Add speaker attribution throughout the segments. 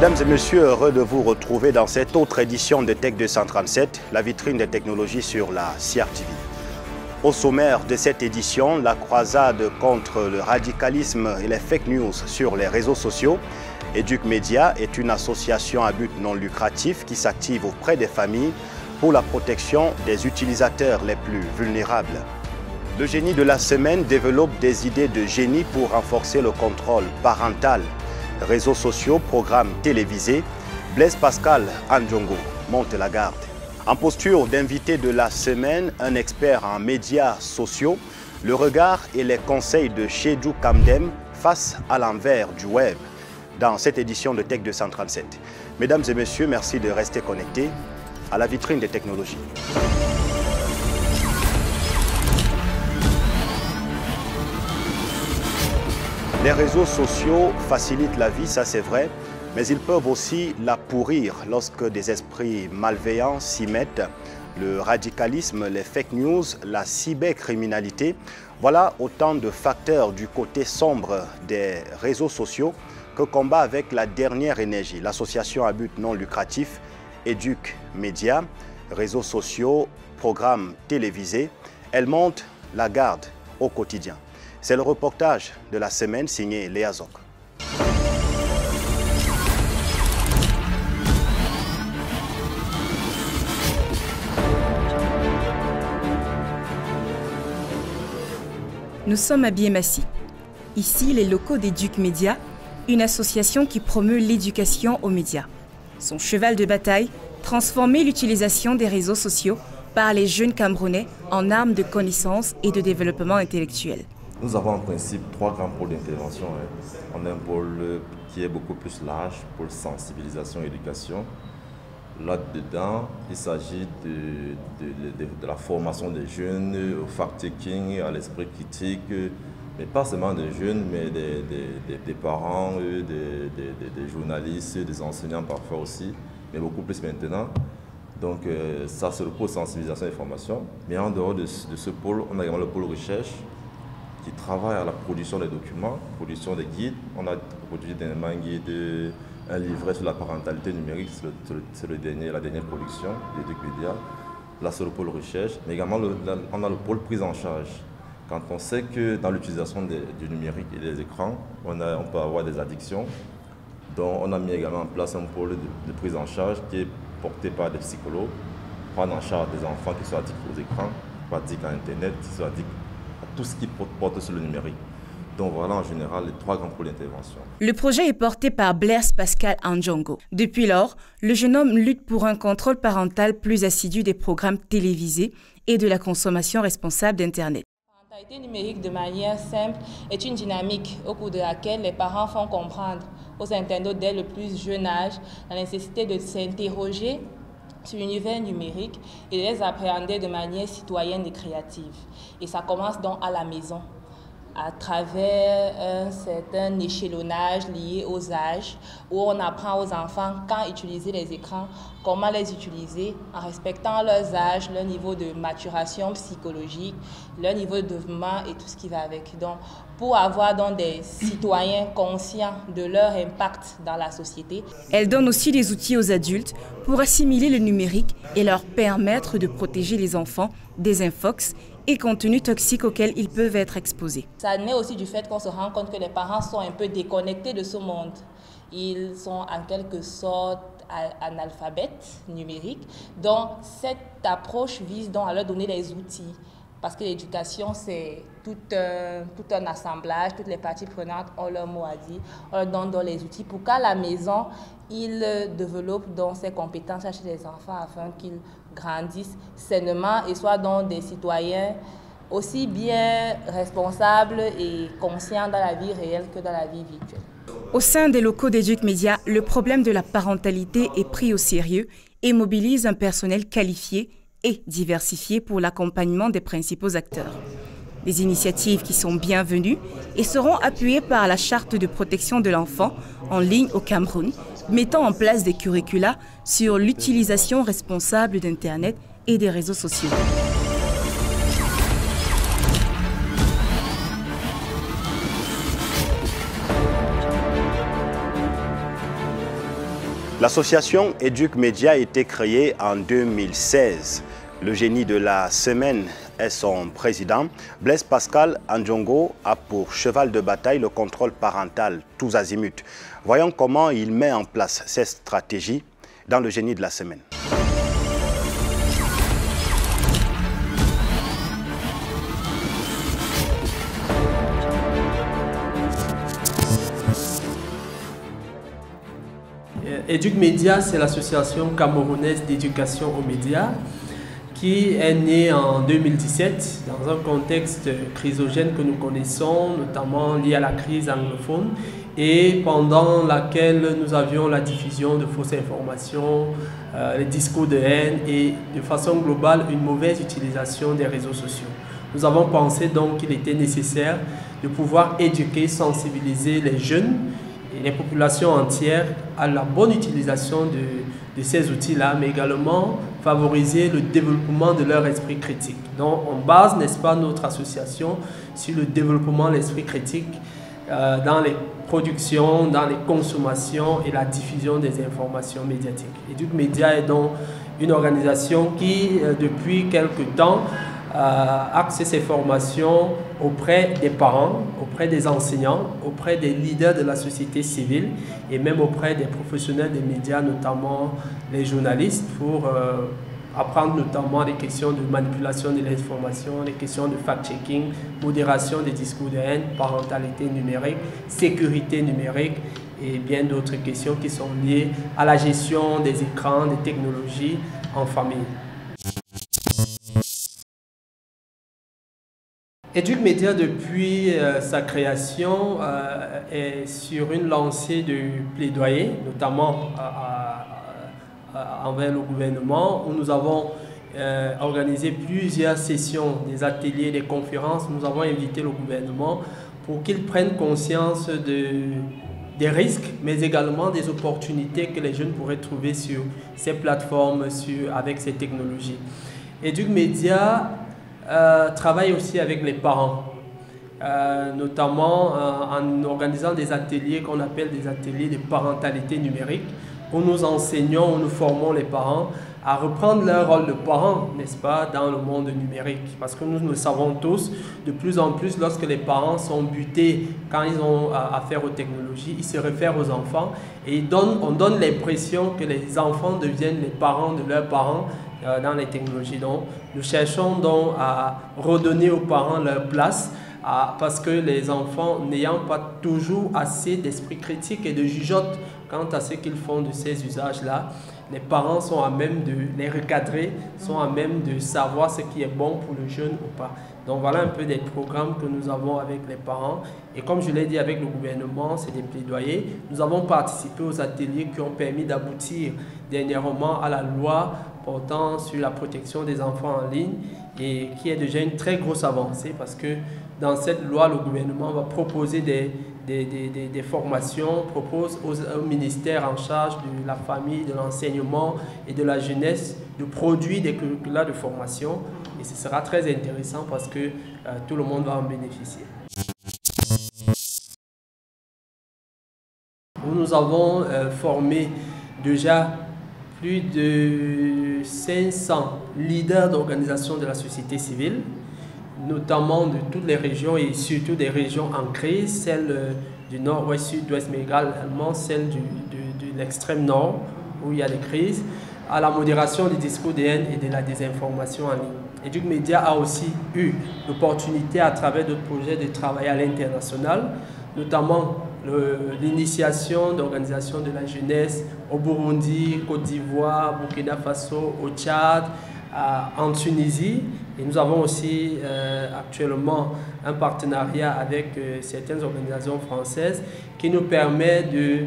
Speaker 1: Mesdames et messieurs, heureux de vous retrouver dans cette autre édition de Tech 237, la vitrine des technologies sur la CRTV. Au sommaire de cette édition, la croisade contre le radicalisme et les fake news sur les réseaux sociaux. Educ Media est une association à but non lucratif qui s'active auprès des familles pour la protection des utilisateurs les plus vulnérables. Le génie de la semaine développe des idées de génie pour renforcer le contrôle parental. Réseaux sociaux, programmes télévisés, Blaise Pascal Andjongo monte la garde. En posture d'invité de la semaine, un expert en médias sociaux, le regard et les conseils de Chedou Kamdem face à l'envers du web dans cette édition de Tech 237. Mesdames et messieurs, merci de rester connectés à la vitrine des technologies. Les réseaux sociaux facilitent la vie, ça c'est vrai, mais ils peuvent aussi la pourrir lorsque des esprits malveillants s'y mettent. Le radicalisme, les fake news, la cybercriminalité, voilà autant de facteurs du côté sombre des réseaux sociaux que combat avec la dernière énergie. L'association à but non lucratif Educ Media, réseaux sociaux, programmes télévisés, elle monte la garde au quotidien. C'est le reportage de la semaine signé Léa Zok.
Speaker 2: Nous sommes à Biémassi. Ici, les locaux d'Educ Media, une association qui promeut l'éducation aux médias. Son cheval de bataille, transformer l'utilisation des réseaux sociaux par les jeunes Camerounais en armes de connaissance et de développement intellectuel.
Speaker 3: Nous avons en principe trois grands pôles d'intervention. On a un pôle qui est beaucoup plus large, pôle sensibilisation et éducation. Là-dedans, il s'agit de la formation des jeunes, au fact-checking, à l'esprit critique, mais pas seulement des jeunes, mais des parents, des journalistes, des enseignants parfois aussi, mais beaucoup plus maintenant. Donc ça, c'est le pôle sensibilisation et formation. Mais en dehors de ce pôle, on a également le pôle recherche, qui travaille à la production des documents, production des guides. On a produit dernièrement un livret sur la parentalité numérique, c'est la dernière production d'Educ Media. Là, c'est le pôle recherche, mais également on a le pôle prise en charge. Quand on sait que dans l'utilisation du numérique et des écrans, on peut avoir des addictions, donc on a mis également en place un pôle de prise en charge qui est porté par des psychologues, prendre en charge des enfants qui sont addicts aux écrans, addicts à Internet, qui sont addicts tout ce qui porte sur le numérique. Donc voilà en général les trois grands pôles d'intervention.
Speaker 2: Le projet est porté par Blaise Pascal Andjongo. Depuis lors, le jeune homme lutte pour un contrôle parental plus assidu des programmes télévisés et de la consommation responsable d'Internet.
Speaker 4: La parentalité numérique de manière simple est une dynamique au cours de laquelle les parents font comprendre aux internautes dès le plus jeune âge la nécessité de s'interroger sur l'univers numérique et de les appréhender de manière citoyenne et créative. Et ça commence donc à la maison, à travers un certain échelonnage lié aux âges, où on apprend aux enfants quand utiliser les écrans, comment les utiliser, en respectant leurs âges, leur niveau de maturation psychologique, leur niveau de développement et tout ce qui va avec. Donc, pour avoir donc des citoyens conscients de leur impact dans la société.
Speaker 2: Elle donne aussi des outils aux adultes pour assimiler le numérique et leur permettre de protéger les enfants des infox et contenus toxiques auxquels ils peuvent être exposés.
Speaker 4: Ça naît aussi du fait qu'on se rend compte que les parents sont un peu déconnectés de ce monde. Ils sont en quelque sorte analphabètes numériques. Donc cette approche vise donc à leur donner les outils. Parce que l'éducation, c'est tout un assemblage, toutes les parties prenantes ont leur mot à dire. On leur donne donc les outils pour qu'à la maison, ils développent donc ces compétences chez les enfants afin qu'ils grandissent sainement et soient donc des citoyens aussi bien responsables et conscients dans la vie réelle que dans la vie virtuelle.
Speaker 2: Au sein des locaux d'Educ Media, le problème de la parentalité est pris au sérieux et mobilise un personnel qualifié et diversifié pour l'accompagnement des principaux acteurs. Des initiatives qui sont bienvenues et seront appuyées par la Charte de protection de l'enfant en ligne au Cameroun, mettant en place des curricula sur l'utilisation responsable d'Internet et des réseaux sociaux.
Speaker 1: L'association Educ Média a été créée en 2016. Le génie de la semaine est son président. Blaise Pascal Andjongo a pour cheval de bataille le contrôle parental tous azimuts. Voyons comment il met en place cette stratégie dans le génie de la semaine.
Speaker 5: Educ Média, c'est l'association camerounaise d'éducation aux médias qui est née en 2017 dans un contexte chrysogène que nous connaissons, notamment lié à la crise anglophone et pendant laquelle nous avions la diffusion de fausses informations, les discours de haine et de façon globale une mauvaise utilisation des réseaux sociaux. Nous avons pensé donc qu'il était nécessaire de pouvoir éduquer, sensibiliser les jeunes et les populations entières à la bonne utilisation de ces outils-là, mais également favoriser le développement de leur esprit critique. Donc on base, n'est-ce pas, notre association sur le développement de l'esprit critique dans les productions, dans les consommations et la diffusion des informations médiatiques. Educ Média est donc une organisation qui, depuis quelque temps, axe ses formations auprès des parents, auprès des enseignants, auprès des leaders de la société civile et même auprès des professionnels des médias, notamment les journalistes, pour apprendre notamment les questions de manipulation de l'information, les questions de fact-checking, modération des discours de haine, parentalité numérique, sécurité numérique et bien d'autres questions qui sont liées à la gestion des écrans, des technologies en famille. Educ Média, depuis sa création, est sur une lancée de plaidoyer, notamment envers le gouvernement, où nous avons organisé plusieurs sessions, des ateliers, des conférences. Nous avons invité le gouvernement pour qu'il prenne conscience des risques, mais également des opportunités que les jeunes pourraient trouver sur ces plateformes, avec ces technologies. Educ Média travaille aussi avec les parents, notamment en organisant des ateliers qu'on appelle des ateliers de parentalité numérique, où nous enseignons, où nous formons les parents à reprendre leur rôle de parents, n'est-ce pas, dans le monde numérique. Parce que nous le savons tous, de plus en plus, lorsque les parents sont butés quand ils ont affaire aux technologies, ils se réfèrent aux enfants et on donne l'impression que les enfants deviennent les parents de leurs parents dans les technologies. Donc, nous cherchons donc à redonner aux parents leur place parce que les enfants, n'ayant pas toujours assez d'esprit critique et de jugeote quant à ce qu'ils font de ces usages-là, les parents sont à même de les recadrer, sont à même de savoir ce qui est bon pour le jeune ou pas. Donc voilà un peu des programmes que nous avons avec les parents. Et comme je l'ai dit avec le gouvernement, c'est des plaidoyers. Nous avons participé aux ateliers qui ont permis d'aboutir dernièrement à la loi portant sur la protection des enfants en ligne et qui est déjà une très grosse avancée parce que dans cette loi, le gouvernement va proposer des formations, propose au ministère en charge de la famille, de l'enseignement et de la jeunesse de produire des curricula de formation et ce sera très intéressant parce que tout le monde va en bénéficier. Nous avons formé déjà plus de 500 leaders d'organisations de la société civile, notamment de toutes les régions et surtout des régions en crise, celles du nord-ouest, sud-ouest, mais également celles de l'extrême nord où il y a des crises, à la modération des discours de haine et de la désinformation en ligne. Educ Média a aussi eu l'opportunité à travers d'autres projets de travailler à l'international, notamment l'initiation d'organisations de la jeunesse au Burundi, Côte d'Ivoire, Burkina Faso, au Tchad, en Tunisie. Et nous avons aussi actuellement un partenariat avec certaines organisations françaises qui nous permet de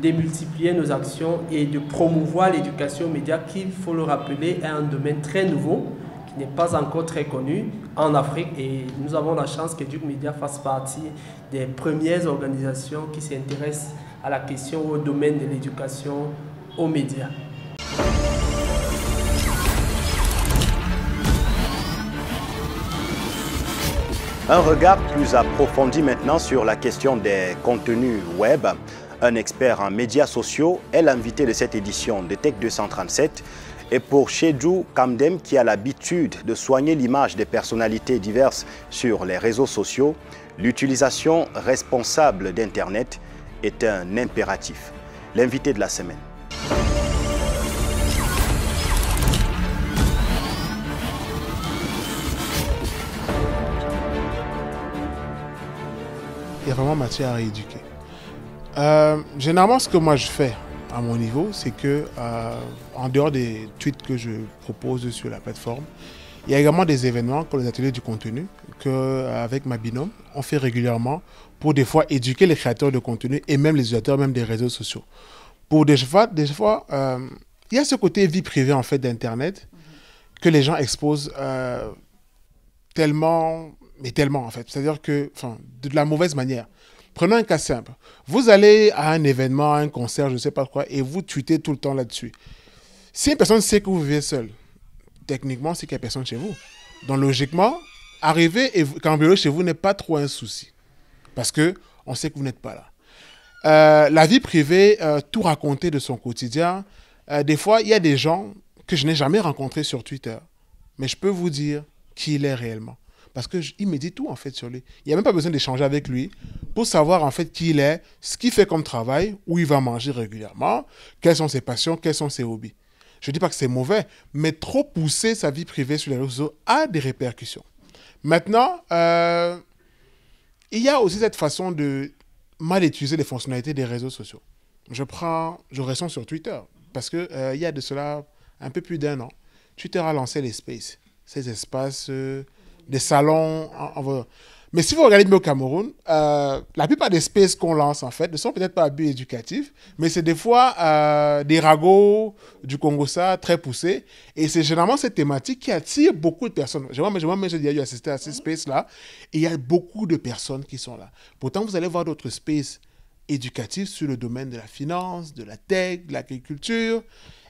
Speaker 5: démultiplier nos actions et de promouvoir l'éducation aux médias qui, il faut le rappeler, est un domaine très nouveau, qui n'est pas encore très connu en Afrique. Et nous avons la chance que Educ Média fasse partie des premières organisations qui s'intéressent à la question au domaine de l'éducation aux médias. Un
Speaker 1: regard plus approfondi maintenant sur la question des contenus web. un expert en médias sociaux, est l'invité de cette édition de Tech 237. Et pour Chedjou Kamdem, qui a l'habitude de soigner l'image des personnalités diverses sur les réseaux sociaux, l'utilisation responsable d'Internet est un impératif. L'invité de la semaine.
Speaker 6: Il y a vraiment matière à rééduquer. Généralement, ce que moi je fais à mon niveau, c'est que en dehors des tweets que je propose sur la plateforme, il y a également des événements comme les ateliers du contenu qu'avec ma binôme, on fait régulièrement pour des fois éduquer les créateurs de contenu et même les utilisateurs même des réseaux sociaux. Pour des fois, il y a ce côté vie privée en fait d'Internet que les gens exposent tellement en fait. C'est-à-dire que, de la mauvaise manière. Prenons un cas simple. Vous allez à un événement, à un concert, je ne sais pas quoi, et vous tweetez tout le temps là-dessus. Si une personne sait que vous vivez seul, techniquement, c'est qu'il n'y a personne chez vous. Donc, logiquement, arriver et cambrioler chez vous n'est pas trop un souci. Parce qu'on sait que vous n'êtes pas là. La vie privée, tout raconter de son quotidien. Des fois, il y a des gens que je n'ai jamais rencontrés sur Twitter. Mais je peux vous dire qui il est réellement. Parce qu'il me dit tout, en fait, sur lui. Il n'y a même pas besoin d'échanger avec lui pour savoir, en fait, qui il est, ce qu'il fait comme travail, où il va manger régulièrement, quelles sont ses passions, quels sont ses hobbies. Je ne dis pas que c'est mauvais, mais trop pousser sa vie privée sur les réseaux sociaux a des répercussions. Maintenant, il y a aussi cette façon de mal utiliser les fonctionnalités des réseaux sociaux. Je ressens sur Twitter, parce qu'il y a de cela un peu plus d'1 an. Twitter a lancé les Spaces, ces espaces... des salons. Mais si vous regardez bien au Cameroun, la plupart des spaces qu'on lance, en fait, ne sont peut-être pas à but éducatif, mais c'est des fois des ragots du Congo-Ça très poussés. Et c'est généralement cette thématique qui attire beaucoup de personnes. Moi, j'ai déjà assisté à ces spaces-là. Et il y a beaucoup de personnes qui sont là. Pourtant, vous allez voir d'autres spaces éducatifs sur le domaine de la finance, de la tech, de l'agriculture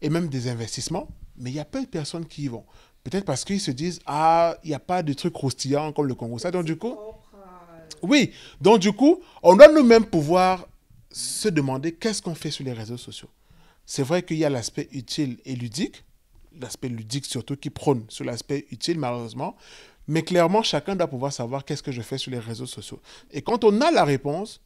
Speaker 6: et même des investissements. Mais il y a peu de personnes qui y vont. Peut-être parce qu'ils se disent, il n'y a pas de trucs croustillants comme le Congo. Ça, donc du coup, oui. Donc du coup, on doit nous-mêmes pouvoir se demander qu'est-ce qu'on fait sur les réseaux sociaux. C'est vrai qu'il y a l'aspect utile et ludique, l'aspect ludique surtout qui prône sur l'aspect utile malheureusement, mais clairement, chacun doit pouvoir savoir qu'est-ce que je fais sur les réseaux sociaux. Et quand on a la réponse,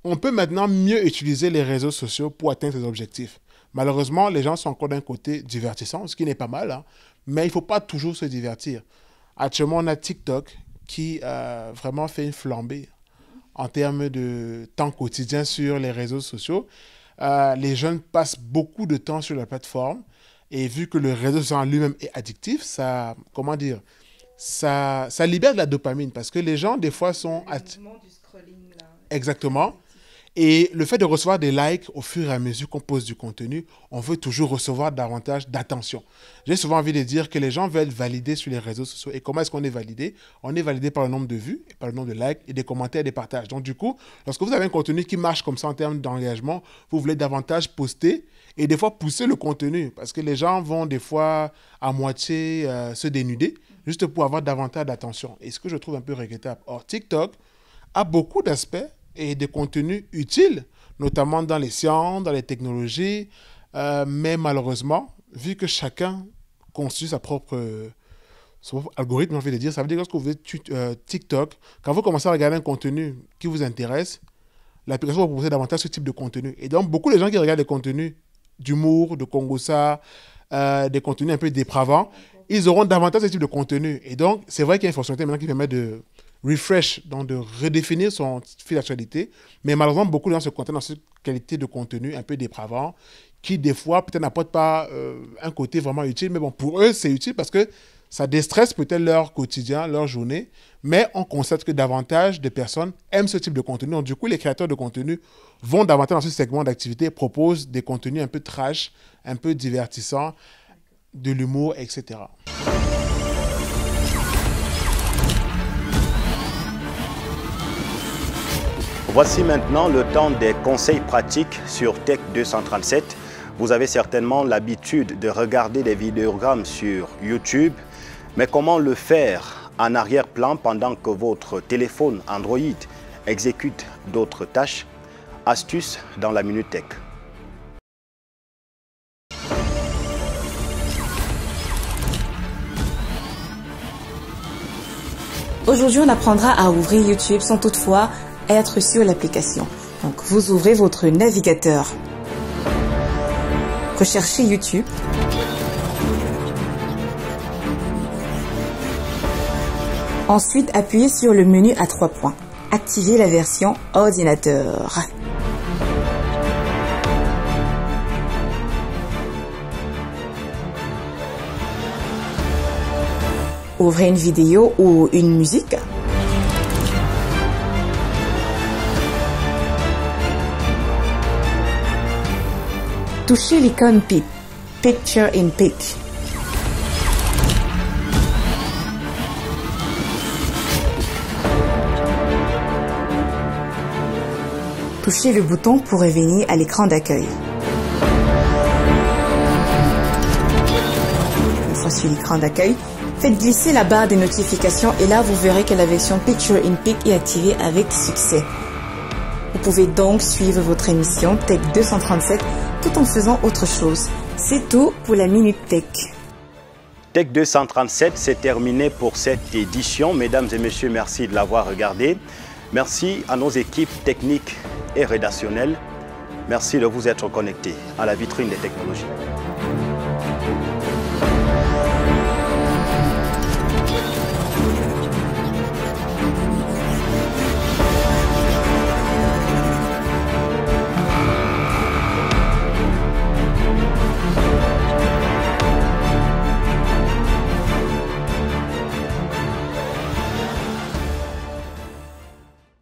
Speaker 6: on peut maintenant mieux utiliser les réseaux sociaux pour atteindre ses objectifs. Malheureusement, les gens sont encore d'un côté divertissant, ce qui n'est pas mal, hein. Mais il ne faut pas toujours se divertir. Actuellement, on a TikTok qui vraiment fait une flambée en termes de temps quotidien sur les réseaux sociaux. Les jeunes passent beaucoup de temps sur la plateforme et vu que le réseau social en lui-même est addictif, ça libère de la dopamine parce que les gens, des fois, sont... Du scrolling, là. Exactement. Et le fait de recevoir des likes au fur et à mesure qu'on pose du contenu, on veut toujours recevoir davantage d'attention. J'ai souvent envie de dire que les gens veulent valider sur les réseaux sociaux. Et comment est-ce qu'on est validé? On est validé par le nombre de vues, et par le nombre de likes, et des commentaires et des partages. Donc du coup, lorsque vous avez un contenu qui marche comme ça en termes d'engagement, vous voulez davantage poster et des fois pousser le contenu. Parce que les gens vont des fois à moitié se dénuder, juste pour avoir davantage d'attention. Et ce que je trouve un peu regrettable. Or, TikTok a beaucoup d'aspects et des contenus utiles, notamment dans les sciences, dans les technologies, mais malheureusement, vu que chacun construit son propre algorithme, j'ai envie de dire, ça veut dire que lorsque vous êtes TikTok, quand vous commencez à regarder un contenu qui vous intéresse, l'application va vous proposer davantage ce type de contenu. Et donc, beaucoup de gens qui regardent des contenus d'humour, de Congo-Ça, des contenus un peu dépravants, ils auront davantage ce type de contenu. Et donc, c'est vrai qu'il y a une fonctionnalité maintenant qui permet de refresh, donc de redéfinir son fil d'actualité. Mais malheureusement, beaucoup de gens se contentent dans cette qualité de contenu un peu dépravant, qui des fois peut-être n'apporte pas un côté vraiment utile. Mais bon, pour eux, c'est utile parce que ça déstresse peut-être leur quotidien, leur journée. Mais on constate que davantage de personnes aiment ce type de contenu. Donc, du coup, les créateurs de contenu vont davantage dans ce segment d'activité, proposent des contenus un peu trash, un peu divertissants, de l'humour, etc.
Speaker 1: Voici maintenant le temps des conseils pratiques sur Tech 237. Vous avez certainement l'habitude de regarder des vidéogrammes sur YouTube, mais comment le faire en arrière-plan pendant que votre téléphone Android exécute d'autres tâches? astuces dans la Minute Tech.
Speaker 2: Aujourd'hui, on apprendra à ouvrir YouTube sans toutefois être sur l'application. Donc, vous ouvrez votre navigateur. Recherchez YouTube. Ensuite, appuyez sur le menu à 3 points. Activez la version ordinateur. Ouvrez une vidéo ou une musique. Touchez l'icône PIP, Picture in Pic. Touchez le bouton pour revenir à l'écran d'accueil. Une fois sur l'écran d'accueil, faites glisser la barre des notifications et là vous verrez que la version Picture in Pic est activée avec succès. Vous pouvez donc suivre votre émission Tech 237 tout en faisant autre chose. C'est tout pour la Minute Tech.
Speaker 1: Tech 237, c'est terminé pour cette édition. Mesdames et messieurs, merci de l'avoir regardé. Merci à nos équipes techniques et rédactionnelles. Merci de vous être connectés à la vitrine des technologies.